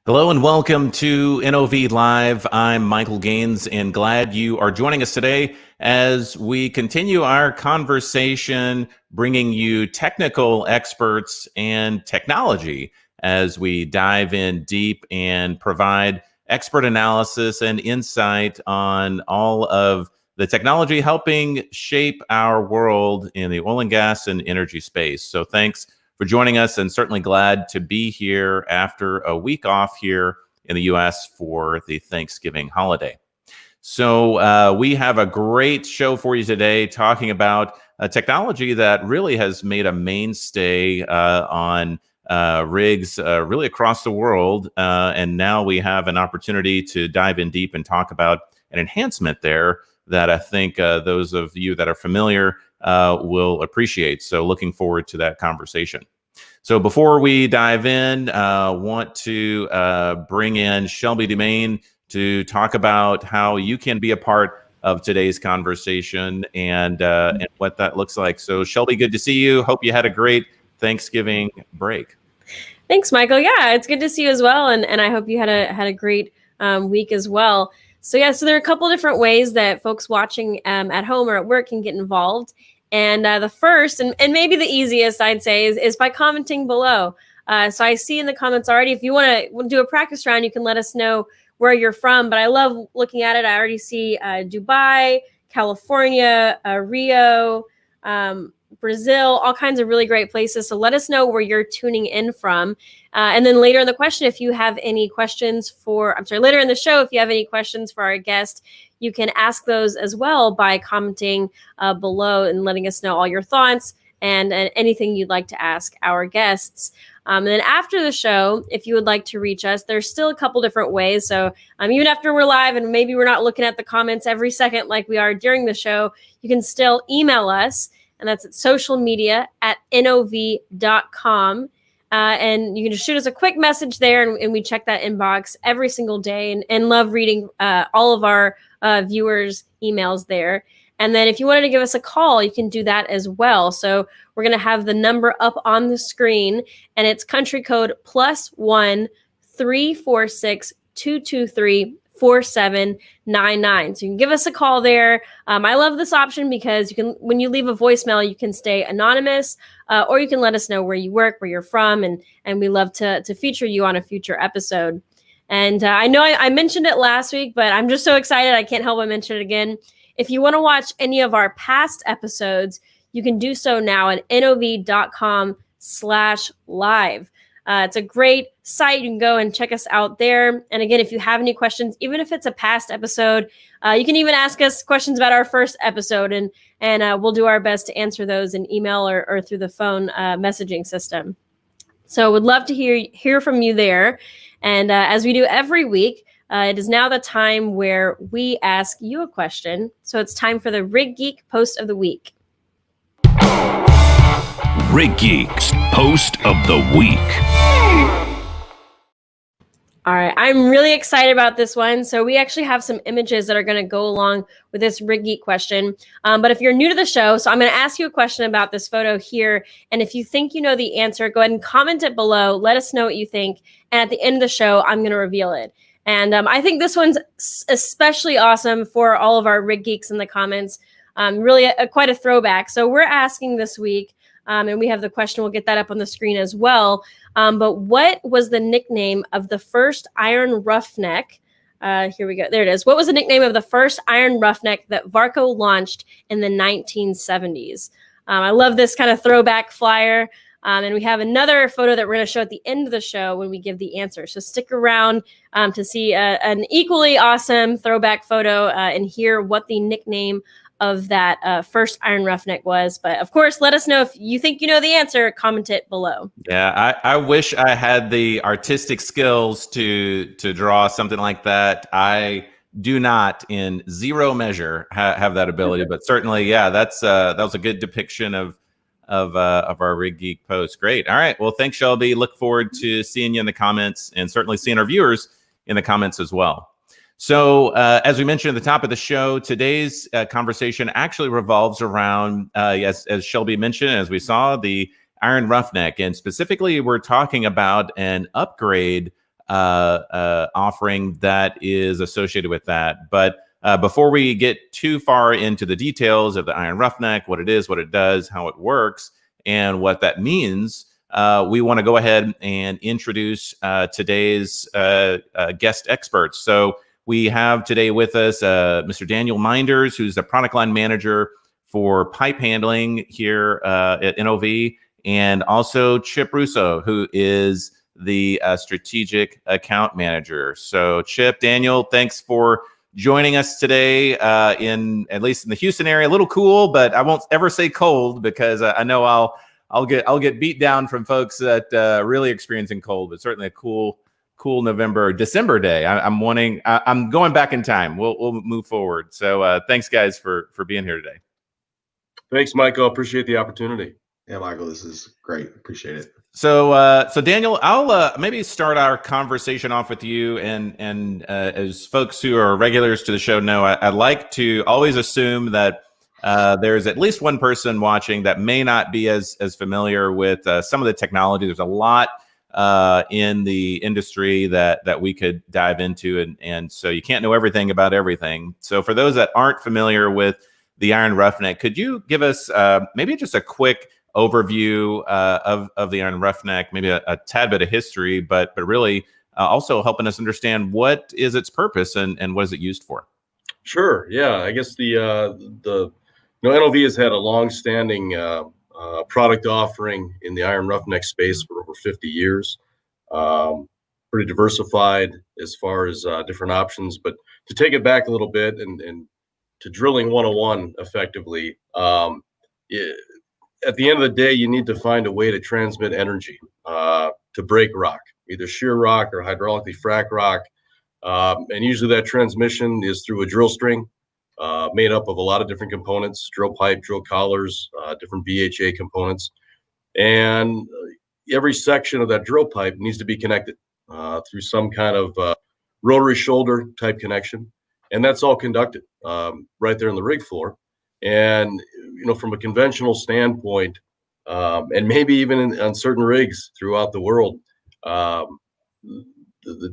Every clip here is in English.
Hello and welcome to NOV Live. I'm Michael Gaines and glad you are joining us today as we continue our conversation, bringing you technical experts and technology as we dive in deep and provide expert analysis and insight on all of the technology helping shape our world in the oil and gas and energy space. So thanks for joining us, and certainly glad to be here after a week off here in the U.S. for the Thanksgiving holiday. So we have a great show for you today, talking about a technology that really has made a mainstay on rigs really across the world. And now we have an opportunity to dive in deep and talk about an enhancement there that I think those of you that are familiar will appreciate. So looking forward to that conversation. So before we dive in, want to bring in Shelby Dumaine to talk about how you can be a part of today's conversation and what that looks like. So Shelby, good to see you. Hope you had a great Thanksgiving break. Thanks, Michael. Yeah, it's good to see you as well. And I hope you had a great week as well. So there are a couple different ways that folks watching at home or at work can get involved. And the first, and maybe the easiest, I'd say, is by commenting below. So I see in the comments already, if you want to do a practice round, you can let us know where you're from. But I love looking at it. I already see Dubai, California, Rio, Brazil, all kinds of really great places. So let us know where you're tuning in from. And then later in the question, if you have any questions later in the show, if you have any questions for our guest, you can ask those as well by commenting below and letting us know all your thoughts and anything you'd like to ask our guests. And then after the show, if you would like to reach us, there's still a couple different ways. So even after we're live and maybe we're not looking at the comments every second like we are during the show, you can still email us. And that's at socialmedia@nov.com. And you can just shoot us a quick message there, and we check that inbox every single day and love reading all of our viewers' emails there. And then if you wanted to give us a call, you can do that as well. So we're going to have the number up on the screen, and it's country code +1 346 223 4799. So you can give us a call there. I love this option because when you leave a voicemail, you can stay anonymous, or you can let us know where you work, where you're from, and we love to feature you on a future episode. And I know I mentioned it last week, but I'm just so excited I can't help but mention it again. If you want to watch any of our past episodes, you can do so now at nov.com/live. It's a great site. You can go and check us out there. And again, if you have any questions, even if it's a past episode, you can even ask us questions about our first episode, and we'll do our best to answer those in email or through the phone messaging system. So would love to hear from you there. And as we do every week, it is now the time where we ask you a question. So it's time for the Rig Geek Post of the Week. Rig Geek's Post of the Week. All right, I'm really excited about this one. So we actually have some images that are going to go along with this Rig Geek question. But if you're new to the show, so I'm going to ask you a question about this photo here. And if you think you know the answer, go ahead and comment it below. Let us know what you think. And at the end of the show, I'm going to reveal it. And I think this one's especially awesome for all of our Rig Geeks in the comments. Really quite a throwback. So we're asking this week, and we have the question. We'll get that up on the screen as well. But what was the nickname of the first iron roughneck? Here we go. There it is. What was the nickname of the first iron roughneck that Varco launched in the 1970s? I love this kind of throwback flyer. And we have another photo that we're going to show at the end of the show when we give the answer. So stick around to see an equally awesome throwback photo and hear what the nickname of that first iron roughneck was. But of course, let us know if you think you know the answer. Comment it below. Yeah, I wish I had the artistic skills to draw something like that. I do not, in zero measure, have that ability. But certainly, yeah, that was a good depiction of our Rig Geek post. Great. All right. Well, thanks, Shelby. Look forward to seeing you in the comments, and certainly seeing our viewers in the comments as well. So as we mentioned at the top of the show, today's conversation actually revolves around, as Shelby mentioned, as we saw, the Iron Roughneck. And specifically, we're talking about an upgrade offering that is associated with that. But before we get too far into the details of the Iron Roughneck, what it is, what it does, how it works, and what that means, we want to go ahead and introduce today's guest experts. So we have today with us Mr. Daniel Meinders, who's the product line manager for pipe handling here at NOV, and also Chip Russo, who is the strategic account manager. So Chip, Daniel, thanks for joining us today in, at least in the Houston area. A little cool, but I won't ever say cold, because I know I'll get beat down from folks that really experiencing cold, but certainly a cool November, December day. I'm going back in time. We'll move forward. So thanks guys for being here today. Thanks, Michael. Appreciate the opportunity. Yeah, Michael, this is great. Appreciate it. So Daniel, I'll maybe start our conversation off with you, and as folks who are regulars to the show know, I like to always assume that there's at least one person watching that may not be as familiar with some of the technology. There's a lot in the industry that we could dive into, and so you can't know everything about everything. So for those that aren't familiar with the Iron Roughneck, could you give us maybe just a quick overview of the Iron Roughneck, maybe a tad bit of history, but really also helping us understand what is its purpose and what is it used for? Sure. Yeah. I guess the NOV has had a long-standing product offering in the Iron Roughneck space for over 50 years. Pretty diversified as far as different options. But to take it back a little bit and to drilling 101 effectively, at the end of the day, you need to find a way to transmit energy to break rock, either shear rock or hydraulically frac rock. And usually that transmission is through a drill string made up of a lot of different components: drill pipe, drill collars, different BHA components. And every section of that drill pipe needs to be connected through some kind of rotary shoulder type connection. And that's all conducted right there on the rig floor. And, from a conventional standpoint, and maybe even on certain rigs throughout the world, the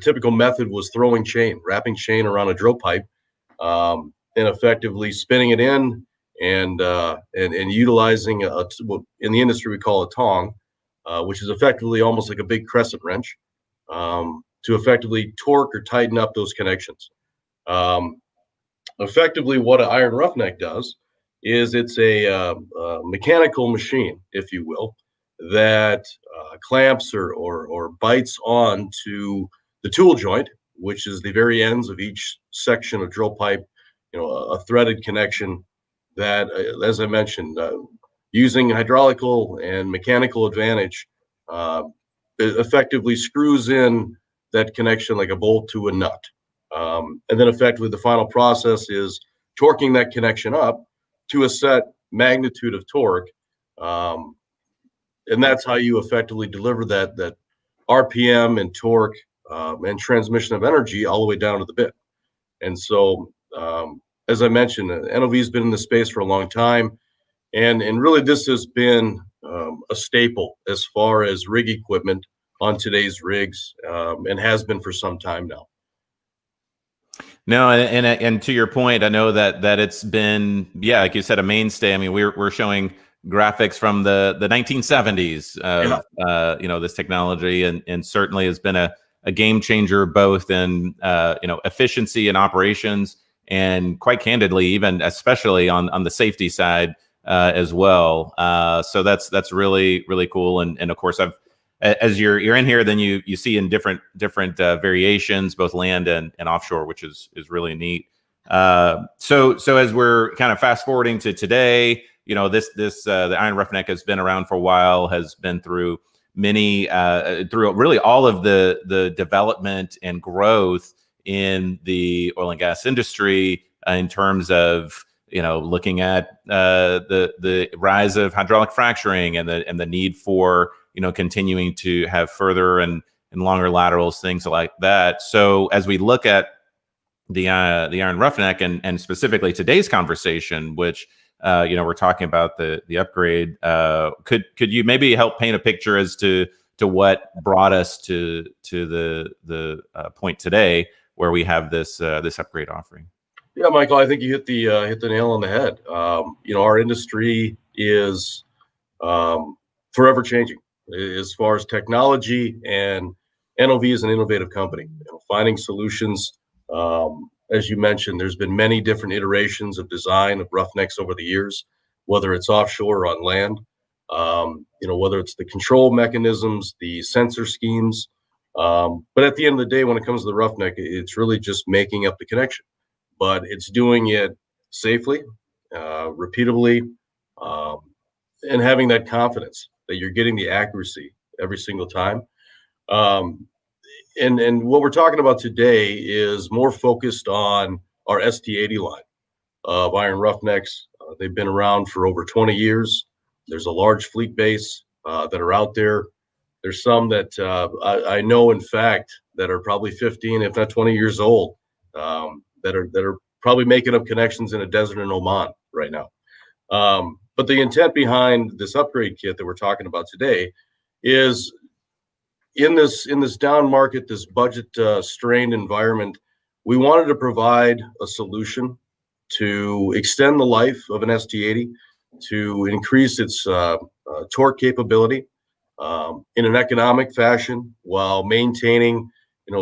typical method was throwing chain, wrapping chain around a drill pipe, and effectively spinning it in and utilizing what in the industry we call a tong, which is effectively almost like a big crescent wrench, to effectively torque or tighten up those connections. Effectively, what an Iron Roughneck does is it's a mechanical machine, if you will, that clamps or bites on to the tool joint, which is the very ends of each section of drill pipe, a threaded connection that, as I mentioned, using hydraulical and mechanical advantage, it effectively screws in that connection like a bolt to a nut. And then effectively the final process is torquing that connection up to a set magnitude of torque. And that's how you effectively deliver that RPM and torque and transmission of energy all the way down to the bit. And so, as I mentioned, NOV has been in the space for a long time. And really this has been a staple as far as rig equipment on today's rigs, and has been for some time now. No, and to your point, I know that it's been, like you said, a mainstay. I mean, we're showing graphics from the 1970s of this technology, and certainly has been a game changer both in efficiency and operations, and quite candidly, even especially on the safety side as well. So that's really, really cool. And of course, as you're in here, then you see in different variations, both land and offshore, which is really neat. So as we're kind of fast forwarding to today, the Iron Roughneck has been around for a while, has been through many through really all of the development and growth in the oil and gas industry in terms of looking at the rise of hydraulic fracturing and the need for continuing to have further and longer laterals, things like that. So as we look at the Iron Roughneck and specifically today's conversation, which we're talking about the upgrade, could you maybe help paint a picture as to what brought us to the point today where we have this upgrade offering. Yeah, Michael, I think you hit the nail on the head. Our industry is forever changing as far as technology, and NOV is an innovative company. Finding solutions, as you mentioned, there's been many different iterations of design of roughnecks over the years, whether it's offshore or on land. Whether it's the control mechanisms, the sensor schemes. But at the end of the day, when it comes to the roughneck, it's really just making up the connection. But it's doing it safely, repeatably, and having that confidence that you're getting the accuracy every single time. And what we're talking about today is more focused on our ST-80 line of iron roughnecks. They've been around for over 20 years. There's a large fleet base that are out there. There's some that I know, in fact, that are probably 15, if not 20 years old, that are probably making up connections in a desert in Oman right now. But the intent behind this upgrade kit that we're talking about today is in this down market, this budget strained environment, we wanted to provide a solution to extend the life of an ST-80, to increase its torque capability in an economic fashion while maintaining,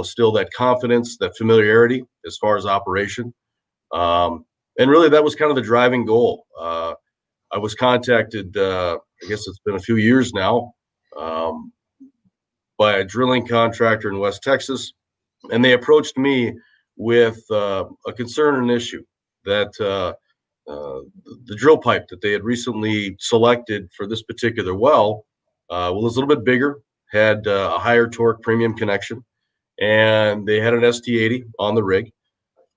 still that confidence, that familiarity as far as operation. And really, that was kind of the driving goal. I was contacted, I guess it's been a few years now, by a drilling contractor in West Texas, and they approached me with a concern and issue that the drill pipe that they had recently selected for this particular well was a little bit bigger, had a higher torque premium connection, and they had an ST-80 on the rig.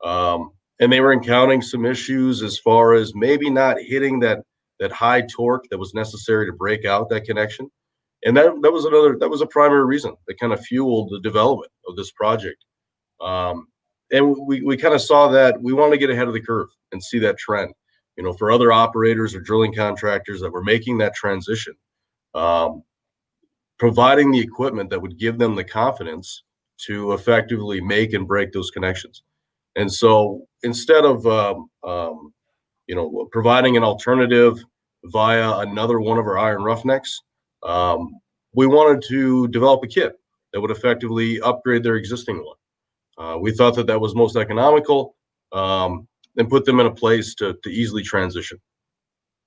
And they were encountering some issues as far as maybe not hitting that high torque that was necessary to break out that connection. And that was a primary reason that kind of fueled the development of this project. And we kind of saw that we want to get ahead of the curve and see that trend, for other operators or drilling contractors that were making that transition, providing the equipment that would give them the confidence to effectively make and break those connections. And so instead of, providing an alternative via another one of our iron roughnecks, we wanted to develop a kit that would effectively upgrade their existing one. We thought that was most economical, and put them in a place to easily transition.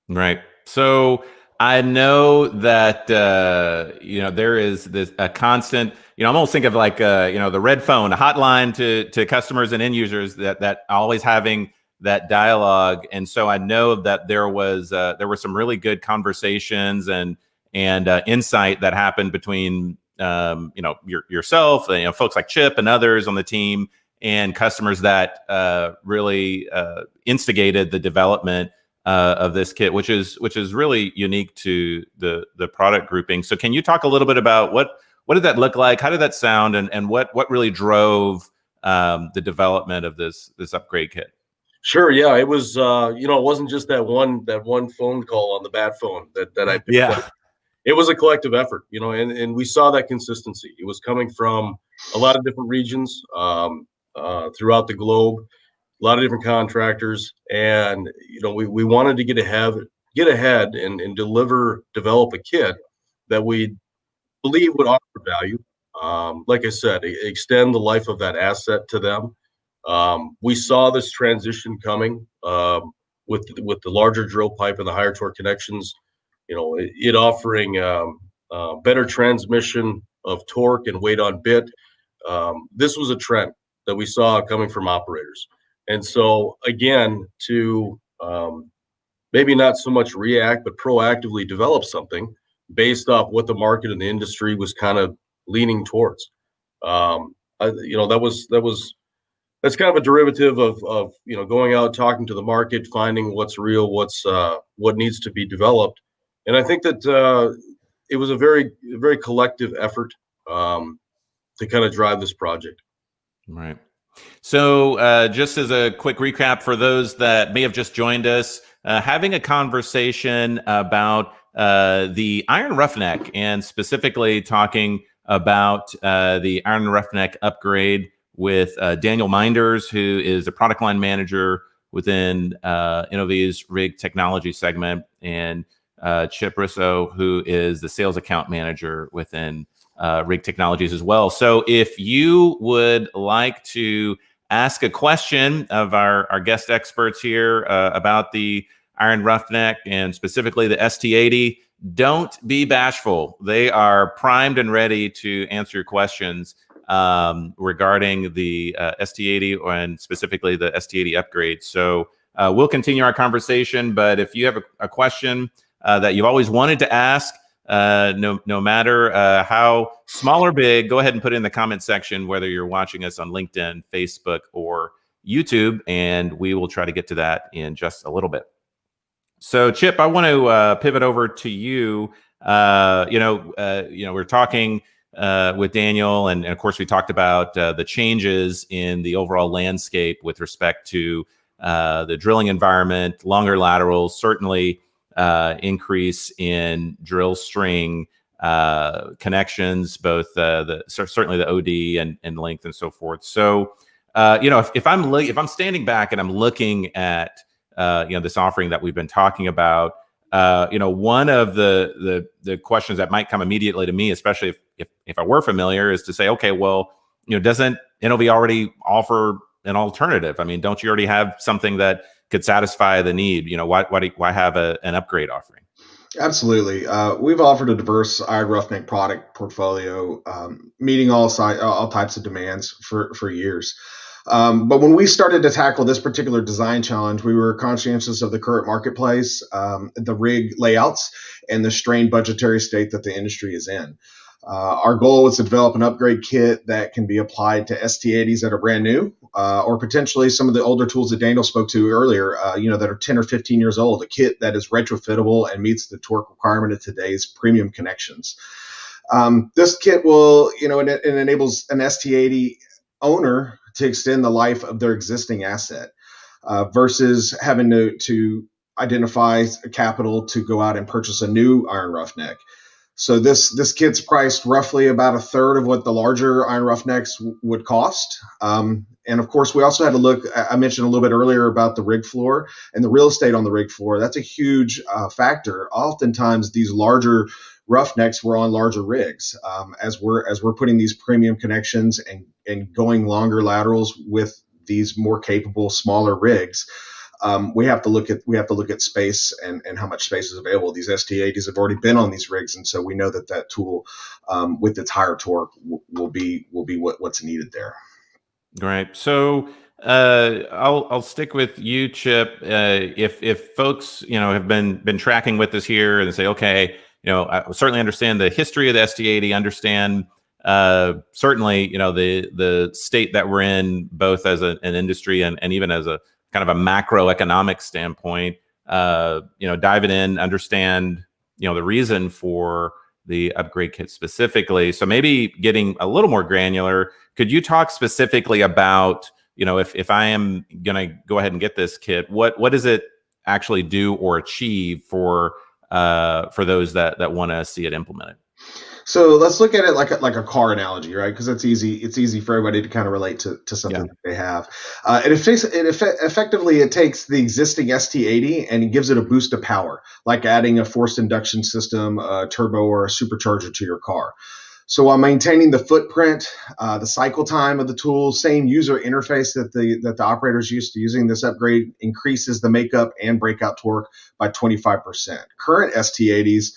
Right. So I know that there is a constant. I almost think of like the red phone, a hotline to customers and end users that always having that dialogue. And so I know that there were some really good conversations and insight that happened between yourself, folks like Chip and others on the team, and customers that really instigated the development of this kit, which is really unique to the product grouping. So can you talk a little bit about what did that look like? How did that sound? And what really drove the development of this upgrade kit? Sure. Yeah, it was. It wasn't just that one phone call on the bat phone that I picked up. It was a collective effort, and we saw that consistency. It was coming from a lot of different regions throughout the globe, a lot of different contractors, and we wanted to get ahead and develop a kit that we believe would offer value. Like I said, extend the life of that asset to them. We saw this transition coming with the larger drill pipe and the higher torque connections. It offering better transmission of torque and weight on bit. This was a trend that we saw coming from operators. And so again, to maybe not so much react, but proactively develop something based off what the market and the industry was kind of leaning towards. That's kind of a derivative of going out, talking to the market, finding what's real, what needs to be developed. And I think that it was a very, very collective effort to kind of drive this project. Right. So just as a quick recap for those that may have just joined us, having a conversation about the Iron Roughneck, and specifically talking about the Iron Roughneck upgrade with Daniel Meinders, who is a product line manager within NOV's rig technology segment, and Chip Russo, who is the sales account manager within rig technologies as well. So if you would like to ask a question of our guest experts here about the Iron Roughneck and specifically the ST-80, don't be bashful. They are primed and ready to answer your questions regarding the ST-80 and specifically the ST-80 upgrade. So we'll continue our conversation, but if you have a question that you've always wanted to ask, no matter how small or big, go ahead and put it in the comment section, whether you're watching us on LinkedIn, Facebook, or YouTube, and we will try to get to that in just a little bit. So, Chip, I want to pivot over to you. We're talking with Daniel, and of course, we talked about the changes in the overall landscape with respect to the drilling environment, longer laterals, certainly increase in drill string connections, both certainly the OD and length and so forth. So, if I'm standing back and I'm looking at this offering that we've been talking about, one of the questions that might come immediately to me, especially if I were familiar, is to say, okay, well, doesn't NOV already offer an alternative? I mean, don't you already have something that could satisfy the need? Why have an upgrade offering? Absolutely. We've offered a diverse Iron Roughneck product portfolio, meeting all types of demands for years. But when we started to tackle this particular design challenge, we were conscientious of the current marketplace, the rig layouts, and the strained budgetary state that the industry is in. Our goal was to develop an upgrade kit that can be applied to ST-80s that are brand new, or potentially some of the older tools that Daniel spoke to earlier, that are 10 or 15 years old, a kit that is retrofittable and meets the torque requirement of today's premium connections. This kit will, it enables an ST-80 owner to extend the life of their existing asset versus having to identify capital to go out and purchase a new Iron Roughneck. So this kit's priced roughly about a third of what the larger Iron Roughnecks would cost. And of course, we also had to look, I mentioned a little bit earlier about the rig floor and the real estate on the rig floor. That's a huge factor. Oftentimes, these larger Roughnecks were on larger rigs. As we're putting these premium connections and going longer laterals with these more capable, smaller rigs, we have to look at space and how much space is available. These ST-80s have already been on these rigs, and so we know that tool with its higher torque will be what's needed there. Right. So I'll stick with you, Chip. If folks have been tracking with us here and say, okay, I certainly understand the history of the ST-80, understand certainly the state that we're in, both as an industry and even as a kind of a macroeconomic standpoint, dive it in, understand, the reason for the upgrade kit specifically. So maybe getting a little more granular, could you talk specifically about, if I am going to go ahead and get this kit, what does it actually do or achieve for those that want to see it implemented? So let's look at it like a car analogy, right? Because it's easy for everybody to kind of relate to something that they have. Effectively, it takes the existing ST-80 and it gives it a boost of power, like adding a forced induction system, a turbo, or a supercharger to your car. So while maintaining the footprint, the cycle time of the tool, same user interface that the operator's used to using, this upgrade increases the makeup and breakout torque by 25%. Current ST-80s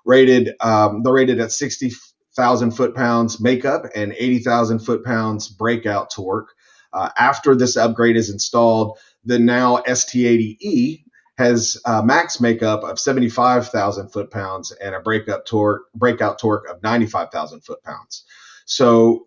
they're rated at 60,000 foot-pounds makeup and 80,000 foot-pounds breakout torque. After this upgrade is installed, the now ST-80E has max makeup of 75,000 foot-pounds and a breakout torque of 95,000 foot-pounds. So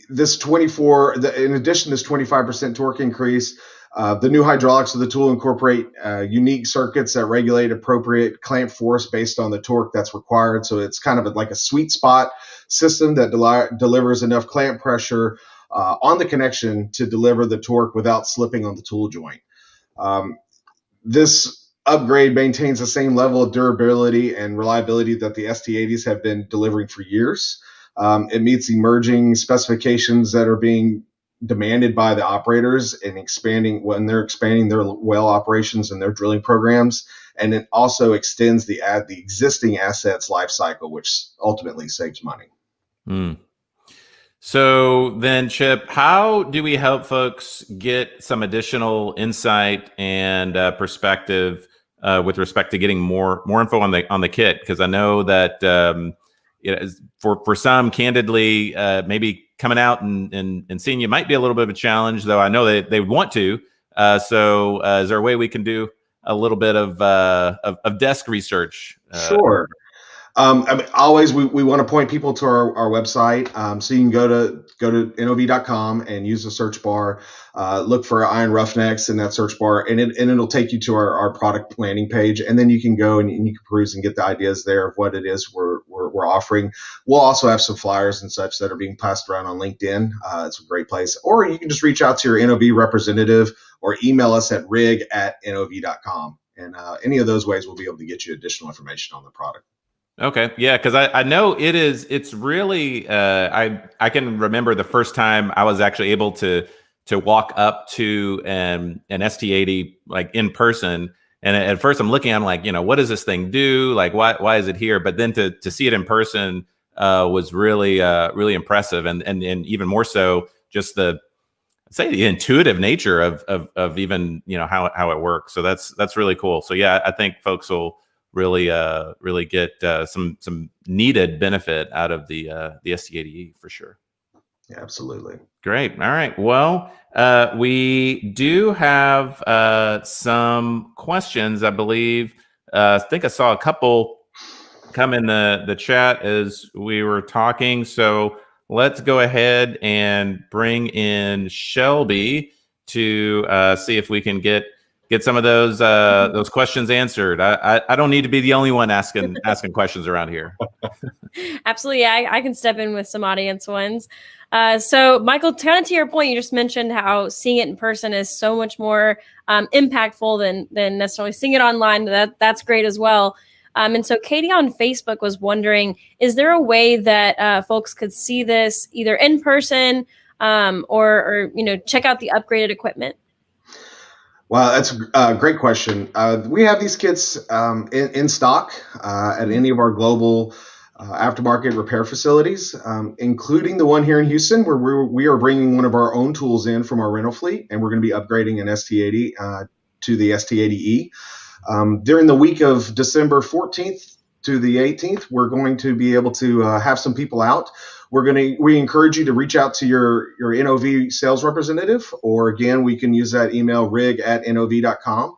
in addition to this 25% torque increase, the new hydraulics of the tool incorporate unique circuits that regulate appropriate clamp force based on the torque that's required. So it's kind of like a sweet spot system that delivers enough clamp pressure on the connection to deliver the torque without slipping on the tool joint. This upgrade maintains the same level of durability and reliability that the ST-80s have been delivering for years. It meets emerging specifications that are being demanded by the operators and expanding when they're expanding their well operations and their drilling programs. And it also extends the existing assets life cycle, which ultimately saves money. Mm. So then, Chip, how do we help folks get some additional insight and perspective with respect to getting more info on the kit? Because I know that for some, candidly, maybe coming out and seeing you might be a little bit of a challenge, though I know they would want to. So is there a way we can do a little bit of desk research? Sure. I mean, always we want to point people to our website. So you can go to NOV.com and use the search bar, look for iron roughnecks in that search bar, and it'll take you to our product landing page. And then you can go and you can peruse and get the ideas there of what it is we're offering. We'll also have some flyers and such that are being passed around on LinkedIn. It's a great place. Or you can just reach out to your NOV representative or email us at rig@NOV.com. And any of those ways will be able to get you additional information on the product. Okay. Yeah. Because I know it's really, I can remember the first time I was actually able to walk up to an ST-80 like in person. And at first I'm looking, I'm like, what does this thing do? Like, why is it here? But then to see it in person was really, really impressive. And even more so just the intuitive nature of even, how it works. So that's really cool. So yeah, I think folks will really get some needed benefit out of the ST-80E for sure. Yeah, absolutely. Great. All right. Well, we do have some questions, I believe. I think I saw a couple come in the chat as we were talking. So let's go ahead and bring in Shelby to see if we can get some of those questions answered. I don't need to be the only one asking questions around here. Absolutely. Yeah, I can step in with some audience ones. So Michael, kind of to your point, you just mentioned how seeing it in person is so much more impactful than necessarily seeing it online. That's great as well. And so Katie on Facebook was wondering, is there a way that folks could see this either in person or check out the upgraded equipment? Well, that's a great question. We have these kits in stock at any of our global aftermarket repair facilities, including the one here in Houston, where we are bringing one of our own tools in from our rental fleet, and we're going to be upgrading an ST-80 to the ST-80E. During the week of December 14th to the 18th, we're going to be able to have some people out. We encourage you to reach out to your NOV sales representative, or again, we can use that email rig@nov.com,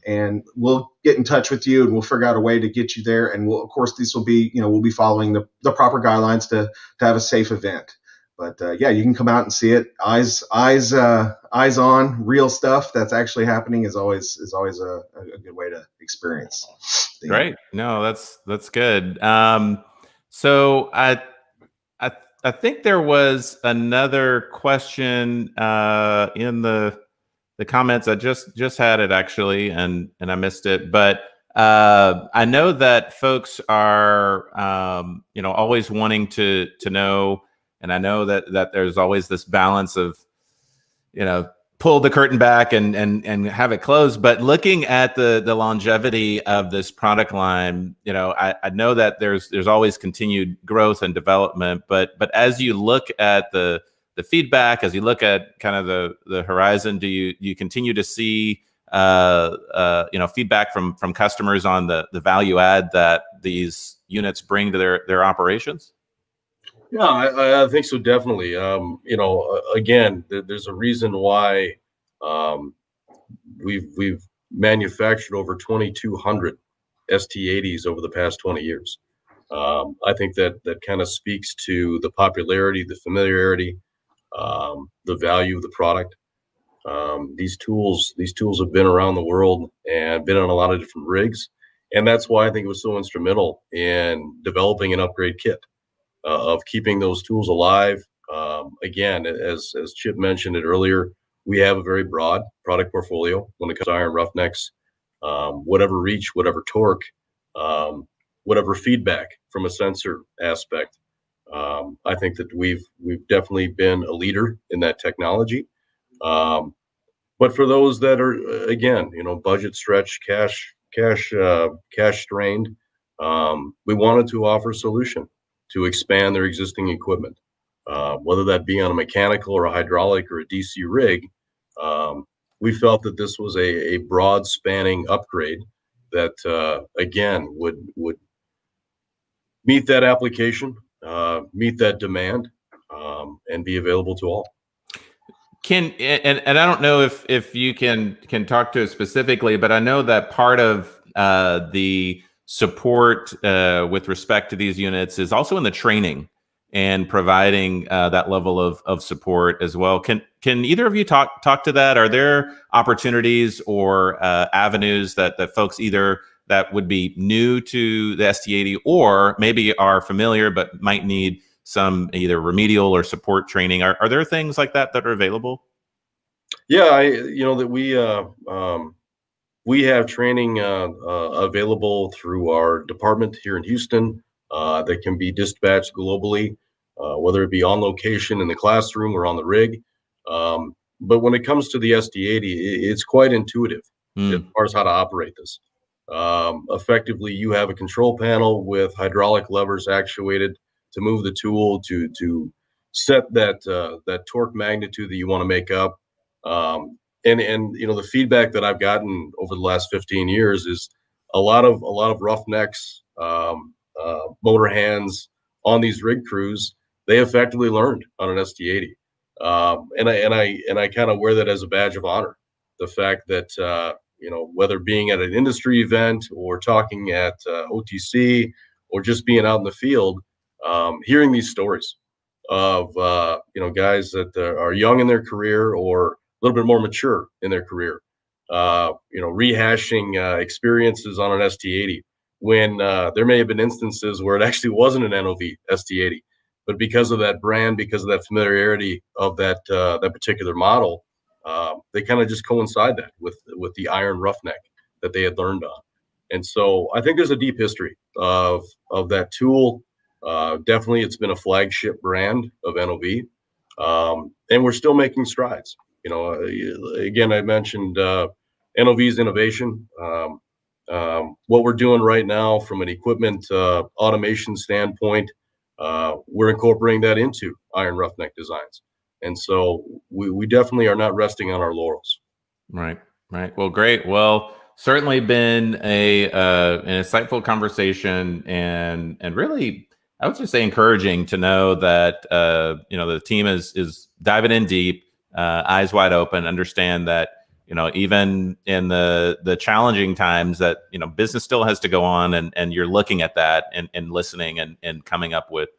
and we'll get in touch with you and we'll figure out a way to get you there. And of course, this will be, we'll be following the proper guidelines to have a safe event. But yeah, you can come out and see it. Eyes on, real stuff that's actually happening is always a good way to experience. Great. No, that's good. So I think there was another question in the comments. I just had it actually, and I missed it. But I know that folks are always wanting to know, and I know that there's always this balance of pull the curtain back and have it closed. But looking at the longevity of this product line, I know that there's always continued growth and development. But as you look at the feedback, as you look at kind of the horizon, do you continue to see feedback from customers on the value add that these units bring to their operations? Yeah, I think so, definitely. Again, there's a reason why we've manufactured over 2,200 ST-80s over the past 20 years. I think that kind of speaks to the popularity, the familiarity, the value of the product. These tools have been around the world and been on a lot of different rigs, and that's why I think it was so instrumental in developing an upgrade kit. Of keeping those tools alive. Again, as Chip mentioned it earlier, we have a very broad product portfolio when it comes to iron roughnecks, whatever reach, whatever torque, whatever feedback from a sensor aspect. I think that we've definitely been a leader in that technology. But for those that are, again, budget stretched, cash strained, we wanted to offer a solution to expand their existing equipment, whether that be on a mechanical or a hydraulic or a DC rig. We felt that this was a broad spanning upgrade that, again, would meet that application, meet that demand, and be available to all. And I don't know if you can talk to it specifically, but I know that part of the support with respect to these units is also in the training and providing that level of support as well. Can either of you talk to that? Are there opportunities or avenues that folks either that would be new to the ST-80 or maybe are familiar but might need some either remedial or support training? Are there things like that are available? Yeah, we have training available through our department here in Houston that can be dispatched globally, whether it be on location in the classroom or on the rig. But when it comes to the ST-80, it's quite intuitive as far as how to operate this. Effectively, you have a control panel with hydraulic levers actuated to move the tool to set that torque magnitude that you want to make up. And the feedback that I've gotten over the last 15 years is a lot of roughnecks, motor hands on these rig crews. They effectively learned on an ST-80, and I kind of wear that as a badge of honor. The fact that whether being at an industry event or talking at OTC or just being out in the field, hearing these stories of guys that are young in their career or a little bit more mature in their career, rehashing experiences on an ST-80 when there may have been instances where it actually wasn't an NOV ST-80, but because of that brand, because of that familiarity of that particular model, they kind of just coincide that with the iron roughneck that they had learned on. And so I think there's a deep history of that tool. Definitely, it's been a flagship brand of NOV, and we're still making strides. Again, I mentioned NOV's innovation. What we're doing right now from an equipment automation standpoint, we're incorporating that into iron roughneck designs. And so we definitely are not resting on our laurels. Right. Well, great. Well, certainly been an insightful conversation and really, I would just say encouraging to know that, the team is diving in deep, eyes wide open, understand that, even in the challenging times that, business still has to go on and you're looking at that and listening and coming up with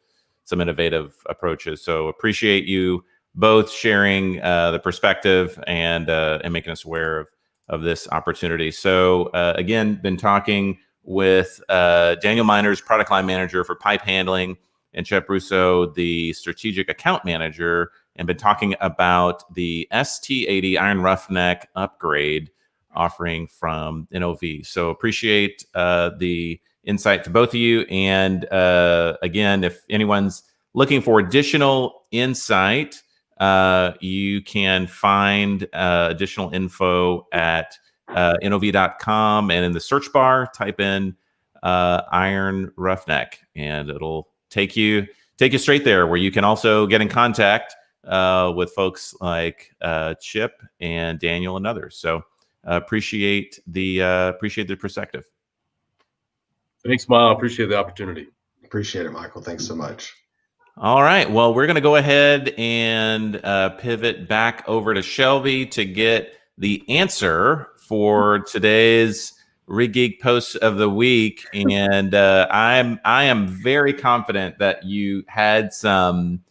some innovative approaches. So appreciate you both sharing the perspective and making us aware of this opportunity. So again, been talking with Daniel Meinders, product line manager for pipe handling, and Chip Russo, the strategic account manager, and been talking about the ST-80 Iron Roughneck upgrade offering from NOV. So appreciate the insight to both of you. And again, if anyone's looking for additional insight, you can find additional info at NOV.com, and in the search bar, type in Iron Roughneck, and it'll take you straight there, where you can also get in contact with folks like Chip and Daniel and others. So appreciate the perspective. Thanks, Ma. Appreciate the opportunity. Appreciate it, Michael. Thanks so much. All right. Well, we're going to go ahead and pivot back over to Shelby to get the answer for today's Rig Geek post of the week. And I am very confident that you had some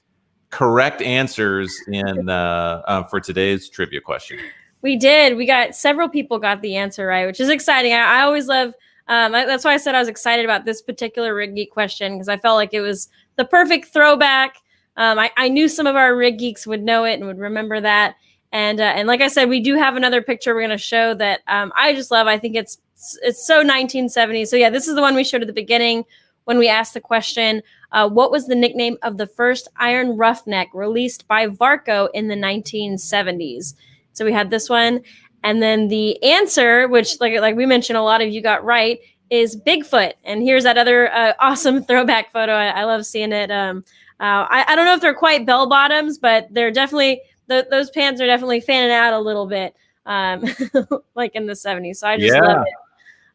correct answers in for today's trivia question. We did. We got several people got the answer right, which is exciting. I always love. That's why I said I was excited about this particular Rig Geek question, because I felt like it was the perfect throwback. I knew some of our Rig Geeks would know it and would remember that. And like I said, we do have another picture we're going to show that I just love. I think it's so 1970s. So yeah, this is the one we showed at the beginning when we asked the question, what was the nickname of the first Iron Roughneck released by Varco in the 1970s? So we had this one. And then the answer, which like we mentioned, a lot of you got right, is Bigfoot. And here's that other awesome throwback photo. I love seeing it. I don't know if they're quite bell bottoms, but they're definitely, those pants are definitely fanning out a little bit, like in the 70s. So I just love it.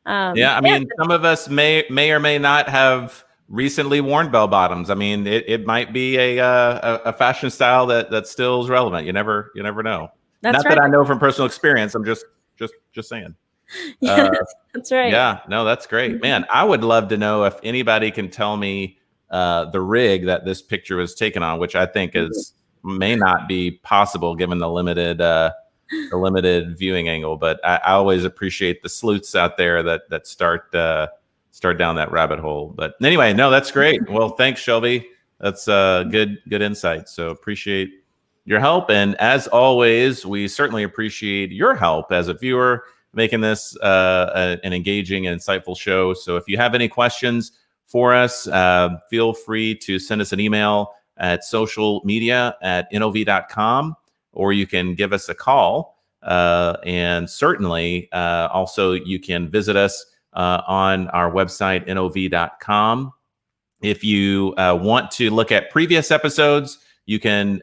I mean, some of us may or may not have recently worn bell bottoms. I mean, it might be a fashion style that still is relevant. You never know. That's not right. that I know from personal experience. I'm just saying. Yeah, that's right. Yeah, no, that's great, man. I would love to know if anybody can tell me the rig that this picture was taken on, which I think may not be possible given the limited viewing angle. But I always appreciate the sleuths out there that start down that rabbit hole. But anyway, no, that's great. Well, thanks, Shelby. That's good insight. So appreciate your help. And as always, we certainly appreciate your help as a viewer, making this an engaging and insightful show. So if you have any questions for us, feel free to send us an email at socialmedia@nov.com, or you can give us a call. And certainly also you can visit us on our website, nov.com. If you want to look at previous episodes, you can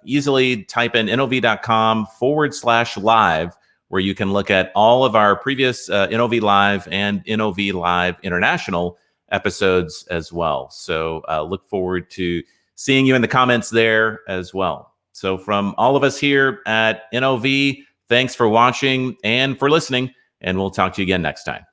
easily type in nov.com/live, where you can look at all of our previous NOV Live and NOV Live International episodes as well. So look forward to seeing you in the comments there as well. So from all of us here at NOV, thanks for watching and for listening, and we'll talk to you again next time.